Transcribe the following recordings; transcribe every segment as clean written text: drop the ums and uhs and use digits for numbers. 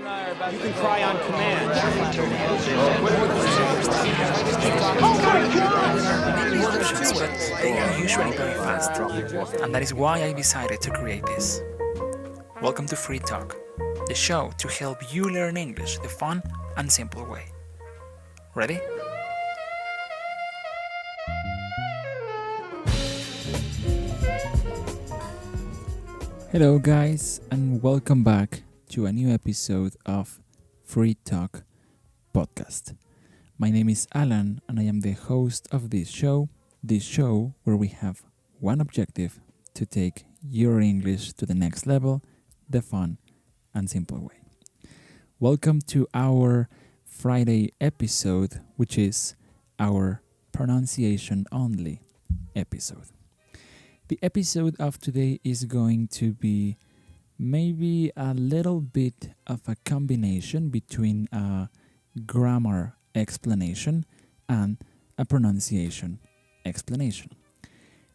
You can cry on command. Options, but they are usually very fast, and that is why I decided to create this. Welcome to Free Talk, the show to help you learn English the fun and simple way. Ready? Hello, guys, and welcome back to a new episode of Free Talk podcast. My name is Alan, and I am the host of this show where we have one objective: to take your English to the next level, the fun and simple way. Welcome to our Friday episode, which is our pronunciation only episode. The episode of today is going to be maybe a little bit of a combination between a grammar explanation and a pronunciation explanation.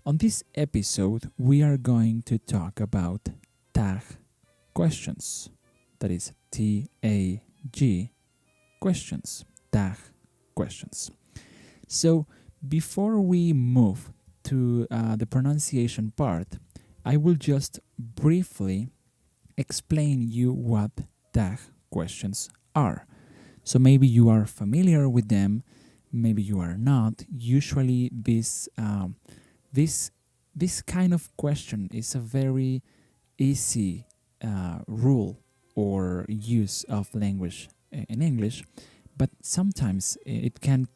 On this episode, we are going to talk about tag questions. That is TAG questions, tag questions. So before we move to the pronunciation part, I will just briefly explain you what tag questions are. So maybe you are familiar with them, maybe you are not. Usually this kind of question is a very easy rule or use of language in English, but sometimes it can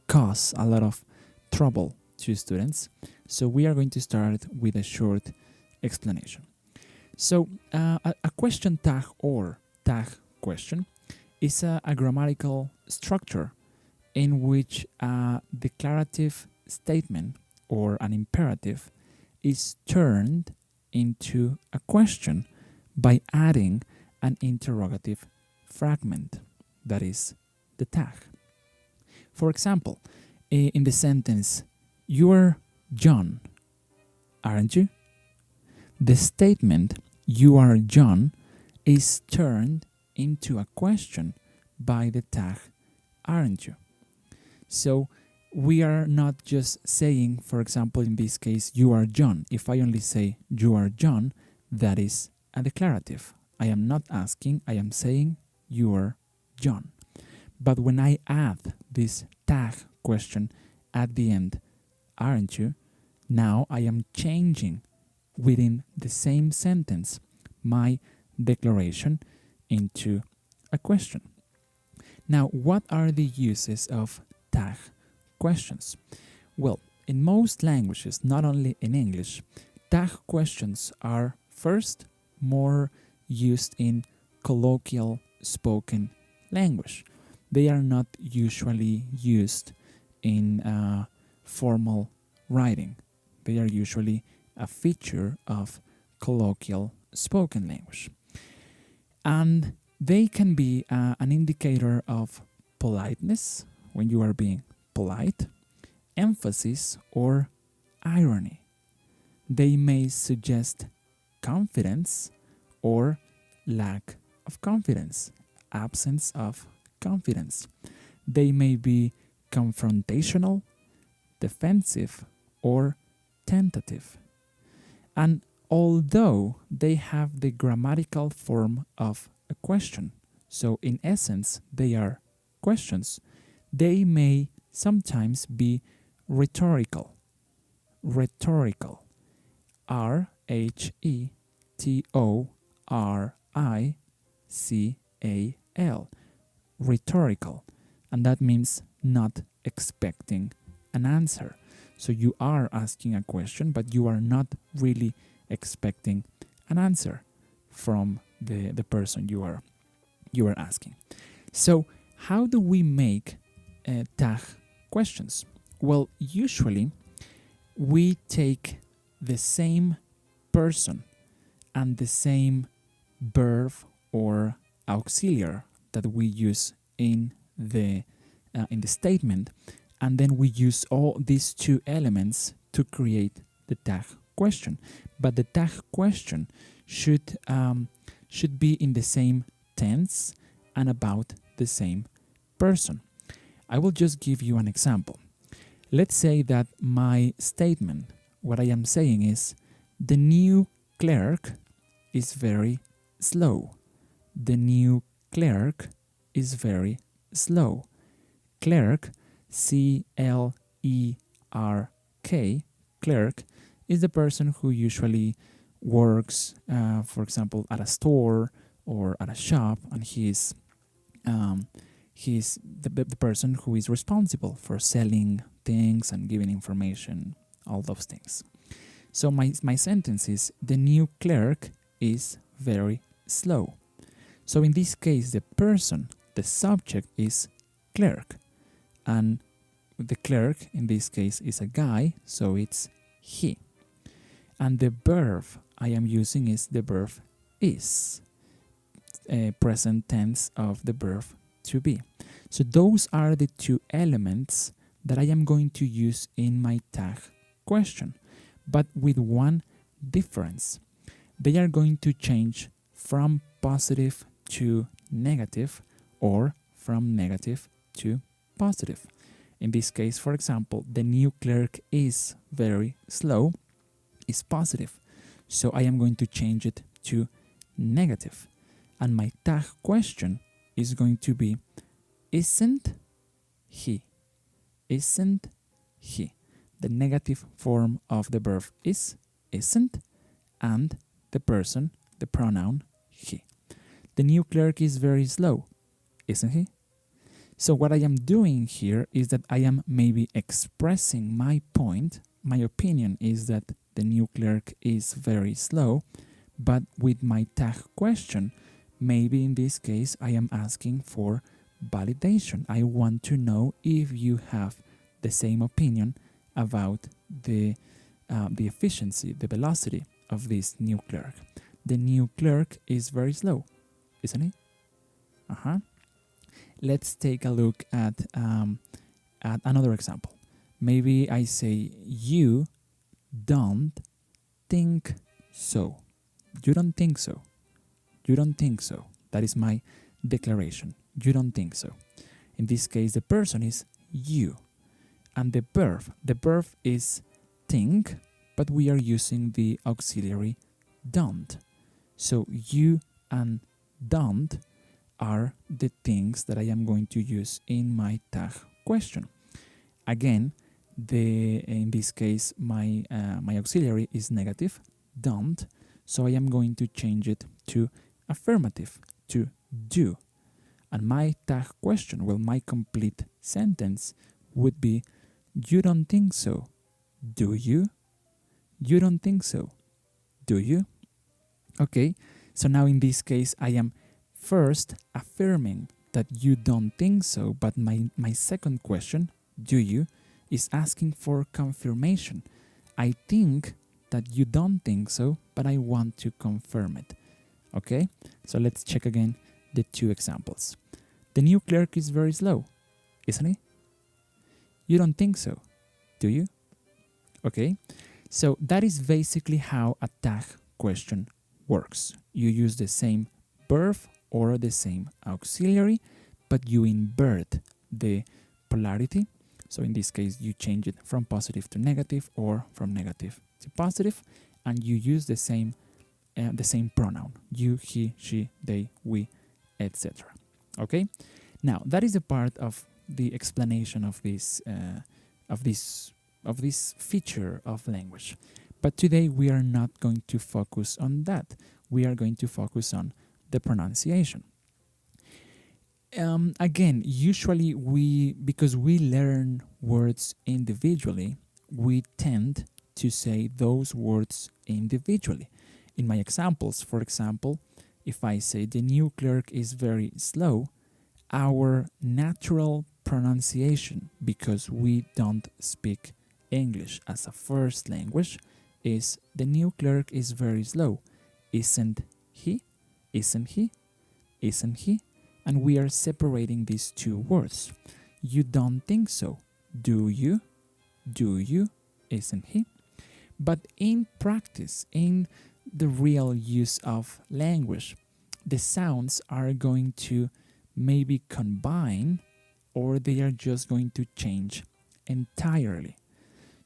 cause a lot of trouble to students. So we are going to start with a short explanation. So a question tag or tag question is a grammatical structure in which a declarative statement or an imperative is turned into a question by adding an interrogative fragment, that is the tag. For example, in the sentence, "You're John, aren't you?" The statement, "You are John," is turned into a question by the tag, "aren't you?" So we are not just saying, for example, in this case, "You are John." If I only say, "You are John," that is a declarative. I am not asking, I am saying, "You are John." But when I add this tag question at the end, "aren't you?" now I am changing within the same sentence my declaration into a question. Now, what are the uses of tag questions? Well, in most languages, not only in English, tag questions are first more used in colloquial spoken language. They are not usually used in formal writing. They are usually a feature of colloquial spoken language. And they can be an indicator of politeness, when you are being polite, emphasis, or irony. They may suggest confidence or lack of confidence, absence of confidence. They may be confrontational, defensive, or tentative. And although they have the grammatical form of a question, so in essence they are questions, they may sometimes be rhetorical. Rhetorical. RHETORICAL. Rhetorical. And that means not expecting an answer. So you are asking a question, but you are not really expecting an answer from the person you are asking. So how do we make tag questions? Well, usually we take the same person and the same verb or auxiliary that we use in the statement, and then we use all these two elements to create the tag question. But the tag question should be in the same tense and about the same person. I will just give you an example. Let's say that my statement, what I am saying is, the new clerk is very slow. The new clerk is very slow. Clerk, C-L-E-R-K, clerk, is the person who usually works, for example, at a store or at a shop, and he's the person who is responsible for selling things and giving information, all those things. So my sentence is, the new clerk is very slow. So in this case, the person, the subject is clerk, and the clerk in this case is a guy, so it's he. And the verb I am using is the verb is, present tense of the verb to be. So those are the two elements that I am going to use in my tag question, but with one difference. They are going to change from positive to negative or from negative to positive. In this case, for example, the new clerk is very slow is positive. So I am going to change it to negative. And my tag question is going to be, isn't he? Isn't he? The negative form of the verb is, isn't, and the person, the pronoun, he. The new clerk is very slow, isn't he? So what I am doing here is that I am maybe expressing my point. My opinion is that the new clerk is very slow, but with my tag question, maybe in this case I am asking for validation. I want to know if you have the same opinion about the efficiency, the velocity of this new clerk. The new clerk is very slow, isn't he? Let's take a look at another example. Maybe I say, you don't think so. You don't think so. You don't think so. That is my declaration. You don't think so. In this case, the person is you. And the verb is think, but we are using the auxiliary don't. So you and don't are the things that I am going to use in my tag question. Again, in this case, my auxiliary is negative, don't, so I am going to change it to affirmative, to do. And my tag question, well, my complete sentence would be, you don't think so, do you? You don't think so, do you? Okay, so now in this case, I am first affirming that you don't think so, but my second question, do you, is asking for confirmation. I think that you don't think so, but I want to confirm it. Okay, so let's check again the two examples. The new clerk is very slow, isn't he? You don't think so, do you? Okay, so that is basically how a tag question works. You use the same verb or the same auxiliary, but you invert the polarity. So in this case, you change it from positive to negative or from negative to positive, and you use the same pronoun: you, he, she, they, we, etc. Okay. Now that is a part of the explanation of this feature of language. But today we are not going to focus on that. We are going to focus on the pronunciation. Again, usually because we learn words individually, we tend to say those words individually. In my examples, for example, if I say the new clerk is very slow, our natural pronunciation, because we don't speak English as a first language, is the new clerk is very slow. Isn't he? Isn't he? Isn't he? And we are separating these two words. You don't think so, do you? Do you? Isn't he? But in practice, in the real use of language, the sounds are going to maybe combine, or they are just going to change entirely.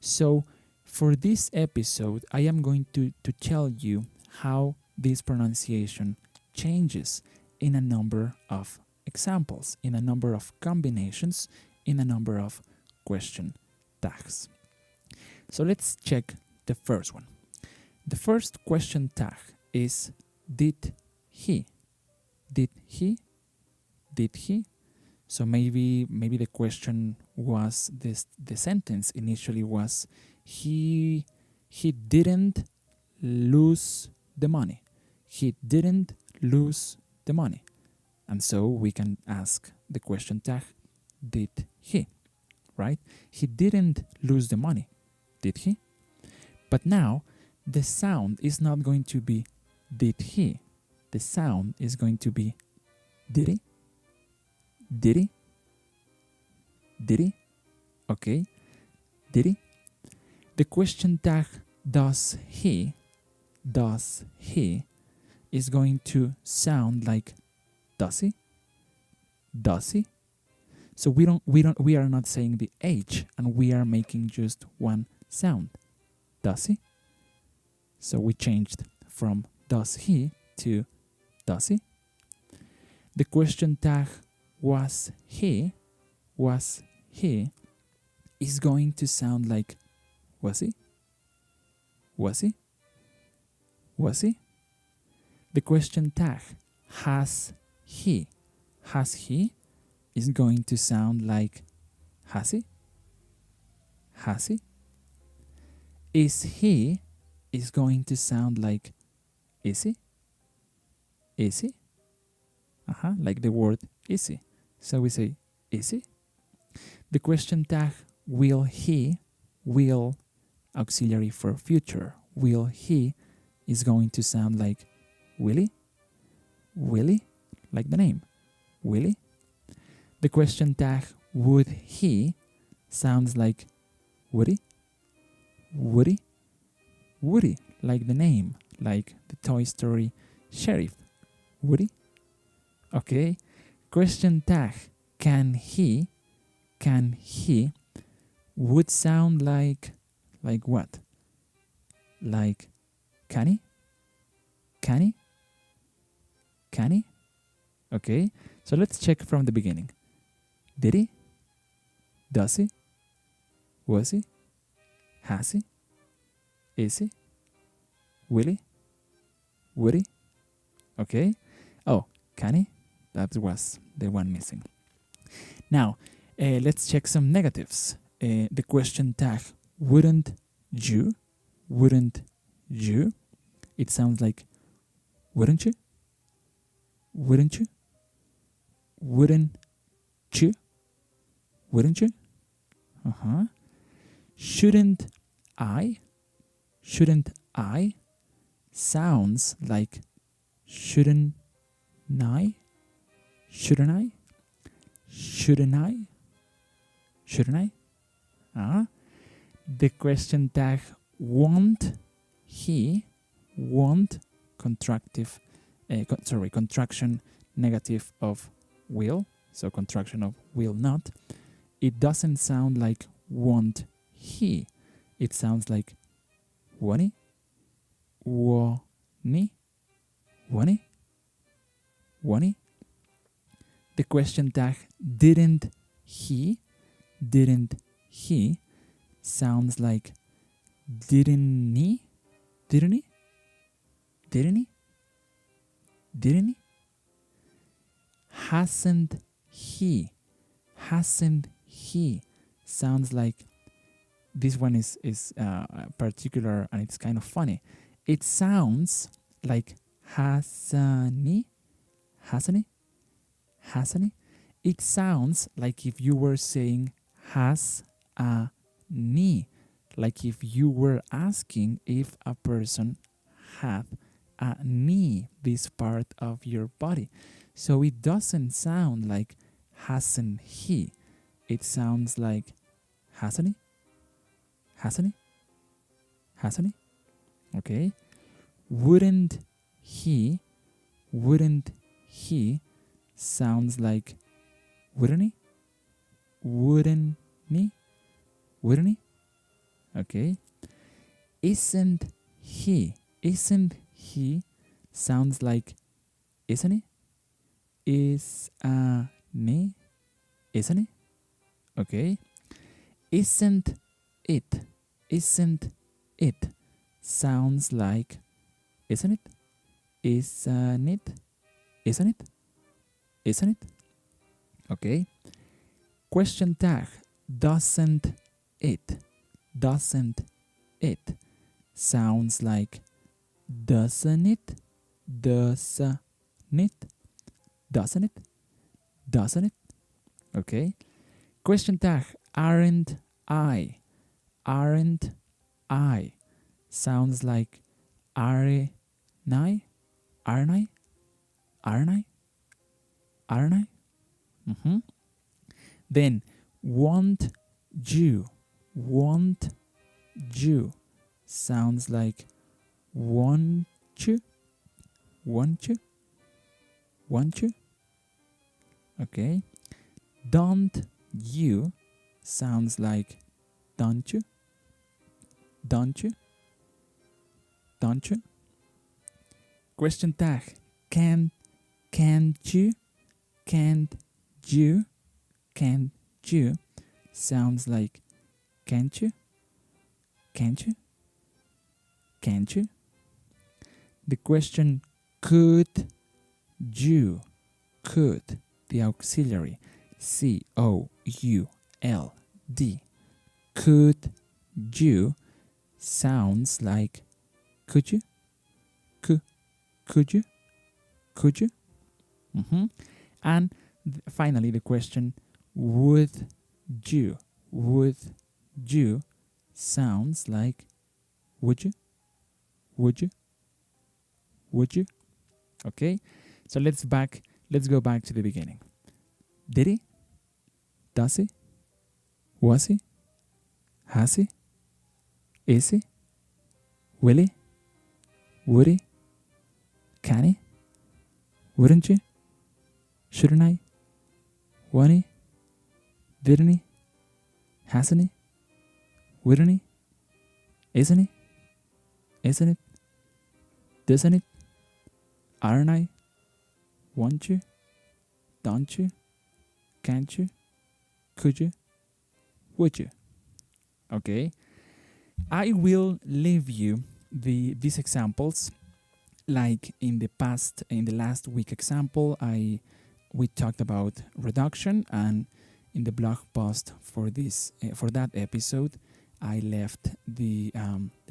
So for this episode, I am going to tell you how this pronunciation changes in a number of examples, in a number of combinations, in a number of question tags. So let's check the first one. The first question tag is did he? Did he? Did he? So maybe the question was this, the sentence initially was he didn't lose the money. He didn't lose the money. And so we can ask the question tag, did he? Right? He didn't lose the money. Did he? But now the sound is not going to be did he? The sound is going to be did he? Did he? Did he? Okay. Did he? The question tag does he is going to sound like does he? Does he? So we are not saying the H, and we are making just one sound. Does he? So we changed from does he to does he? The question tag was he is going to sound like was he? Was he? Was he? The question tag has he is going to sound like has he? Has he? Is he is going to sound like is he? Is he? Like the word is he. So we say is he? The question tag will he, will auxiliary for future, will he is going to sound like will he? Will he? Like the name. Will he? The question tag would he sounds like would he? Would he? Would he? Like the name, like the Toy Story sheriff. Would he? Okay. Question tag can he would sound like what? Like can he? Can he? Can he? Okay. So let's check from the beginning. Did he? Does he? Was he? Has he? Is he? Will he? Would he? Okay. Oh, can he? That was the one missing. Now, let's check some negatives. The question tag, wouldn't you? Wouldn't you? It sounds like, wouldn't you? Wouldn't you? Wouldn't you? Wouldn't you? Shouldn't I? Shouldn't I? Sounds like shouldn't I? Shouldn't I? Shouldn't I? Shouldn't I? The question tag won't he? Won't contractive contraction negative of will, so contraction of will not. It doesn't sound like won't he. It sounds like won't he? Won't he? Won't he? Won't he? The question tag didn't he sounds like didn't he? Didn't he? Didn't he? Didn't he? Hasn't he? Hasn't he? Sounds like this one is particular, and it's kind of funny. It sounds like hasn't he? Hasn't he? Hasn't he? It sounds like if you were saying has a knee, like if you were asking if a person had a knee, this part of your body. So it doesn't sound like hasn't he. It sounds like hasn't he? Hasn't he? Hasn't he? Okay. Wouldn't he? wouldn't he sounds like wouldn't he? Wouldn't he? Wouldn't he? Okay. Isn't he? Isn't he sounds like isn't he? Isn't he? Isn't he? Okay. Isn't it? Isn't it sounds like isn't it? Isn't it? Isn't it? Isn't it? Okay. Question tag. Doesn't it? Doesn't it sounds like doesn't it? Doesn't it? Doesn't it? Doesn't it? Okay. Question tag. Aren't I? Aren't I sounds like aren't I? Aren't I? Aren't I? Aren't I? Mm-hmm. Then won't you? Won't you sounds like won't you? Won't you? Won't you? Okay. Don't you sounds like don't you? Don't you? Don't you? Question tag. Can't you? Can't you? Can't you? Sounds like can't you? Can't you? Can't you? The question could you? Could, the auxiliary, C-O-U-L-D. Could you sounds like could you? Could you? Could you? Mm-hmm. And finally the question would you? Would you sounds like would you? Would you? Would you? Okay, so let's go back to the beginning. Did he? Does he? Was he? Has he? Is he? Will he? Would he? Can he? Wouldn't you? Shouldn't I? Won't he? Didn't he? Hasn't he? Wouldn't he? Isn't he? Isn't it? Doesn't it? Aren't I? Won't you? Don't you? Can't you? Could you? Would you? Okay. I will leave you these examples. Like in the last week example, we talked about reduction, and in the blog post for that episode, I left the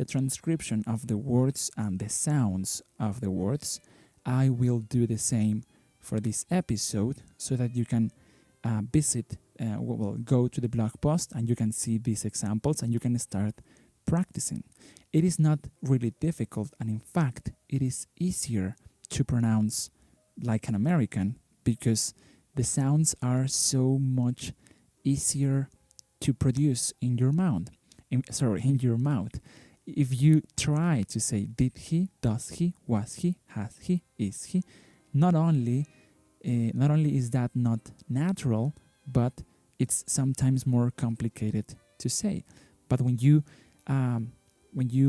transcription of the words and the sounds of the words. I will do the same for this episode so that you can go to the blog post and you can see these examples and you can start practicing. It is not really difficult, and in fact, it is easier to pronounce like an American because the sounds are so much easier to produce in your mouth. In your mouth. If you try to say did he, does he, was he, has he, is he, not only is that not natural, but it's sometimes more complicated to say. But when you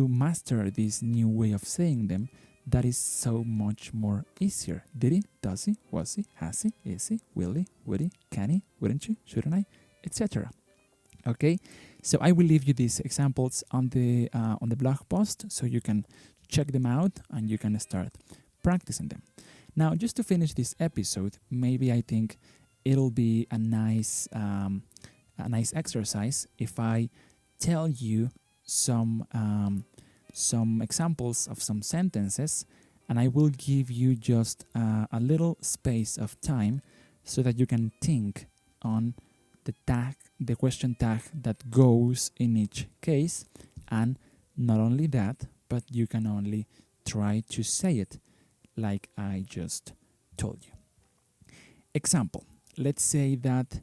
master this new way of saying them, that is so much more easier. Did he, does he, was he, has he, is he, will he, would he, can he, wouldn't you, shouldn't I, etc. Okay, so I will leave you these examples on the blog post so you can check them out and you can start practicing them. Now, just to finish this episode, maybe I think it'll be a nice exercise if I tell you some examples of some sentences, and I will give you just a little space of time so that you can think on the question tag that goes in each case, and not only that, but you can only try to say it like I just told you. Example, let's say that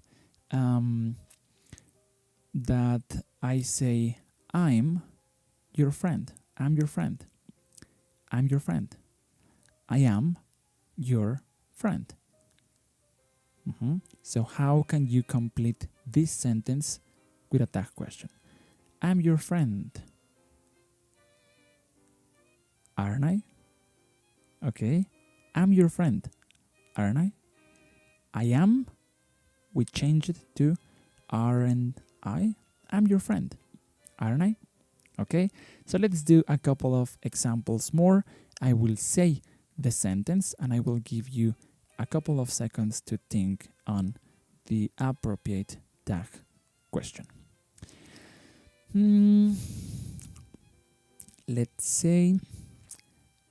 I say I'm your friend. I'm your friend. I'm your friend. I am your friend. So how can you complete this sentence with a tag question? I'm your friend. Aren't I? Okay. I'm your friend. Aren't I? I am. We change it to aren't I? I'm your friend. Aren't I? Okay. So let's do a couple of examples more. I will say the sentence and I will give you a couple of seconds to think on the appropriate tag question. Let's say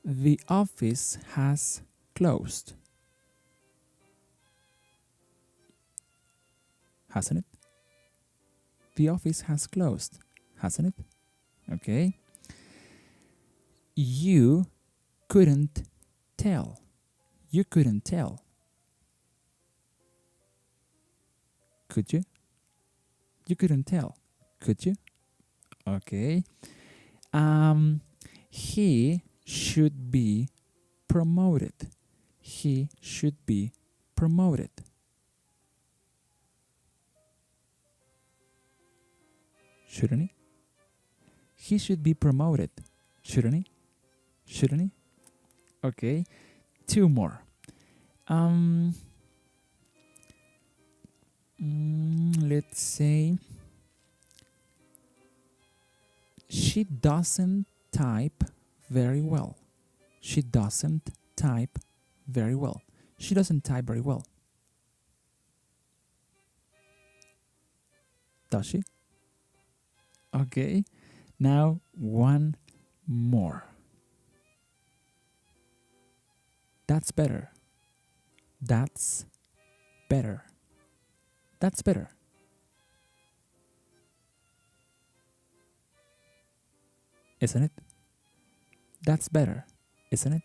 the office has closed. Hasn't it? The office has closed, hasn't it? Okay. You couldn't tell. You couldn't tell. Could you? You couldn't tell. Could you? Okay. He should be promoted. He should be promoted. Shouldn't he? He should be promoted. Shouldn't he? Shouldn't he? Okay. Two more. Let's say she doesn't type very well. She doesn't type very well. She doesn't type very well. Does she? Okay. Now one more. That's better. That's better. That's better. Isn't it? That's better, isn't it?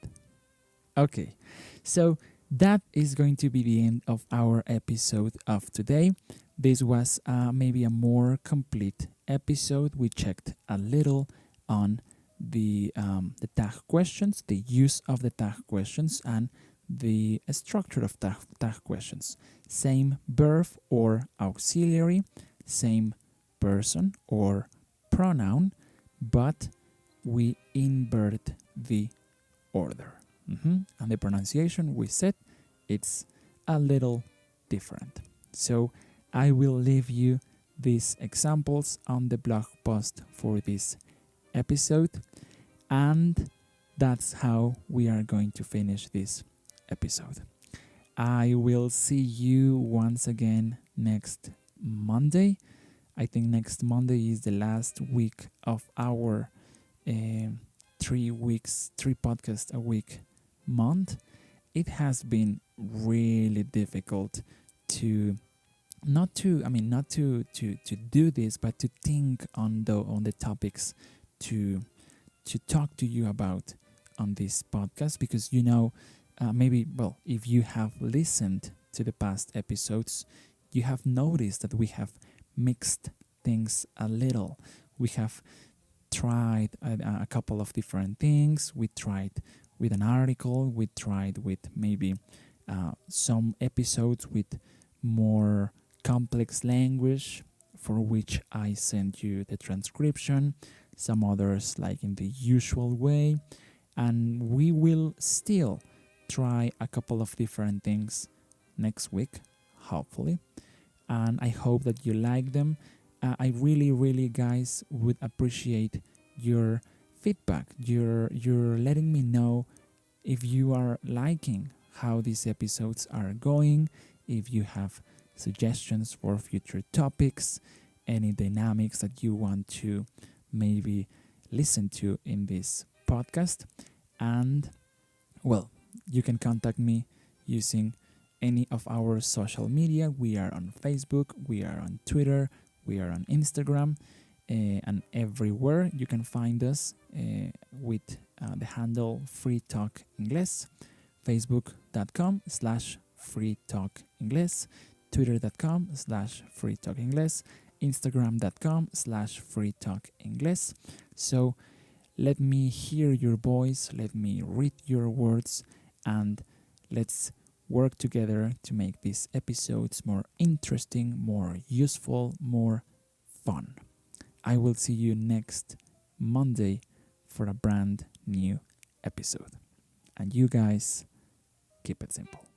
Okay, so that is going to be the end of our episode of today. This was maybe a more complete episode. We checked a little on the tag questions, the use of the tag questions, and the structure of tag questions. Same verb or auxiliary, same person or pronoun, but we invert the order. And the pronunciation, we said, it's a little different. So I will leave you these examples on the blog post for this episode, and that's how we are going to finish this episode. I will see you once again next Monday. I think next Monday is the last week of our 3 podcasts a week month. It has been really difficult to not to do this, but to think on the topics to talk to you about on this podcast, because if you have listened to the past episodes, you have noticed that we have mixed things a little. We have tried a couple of different things. We tried with an article. We tried with maybe some episodes with more complex language, for which I send you the transcription. Some others like in the usual way. And we will still try a couple of different things next week, hopefully. And I hope that you like them. I really, guys, would appreciate your feedback. You're letting me know if you are liking how these episodes are going, if you have suggestions for future topics, any dynamics that you want to maybe listen to in this podcast. And well, you can contact me using any of our social media. We are on Facebook, we are on Twitter, we are on Instagram, and everywhere you can find us with the handle freetalk English, facebook.com/freetalk English, twitter.com/freetalk English, instagram.com/freetalk English. So let me hear your voice, let me read your words, and Let's work together to make these episodes more interesting, more useful, more fun. I will see you next Monday for a brand new episode. And you guys, keep it simple.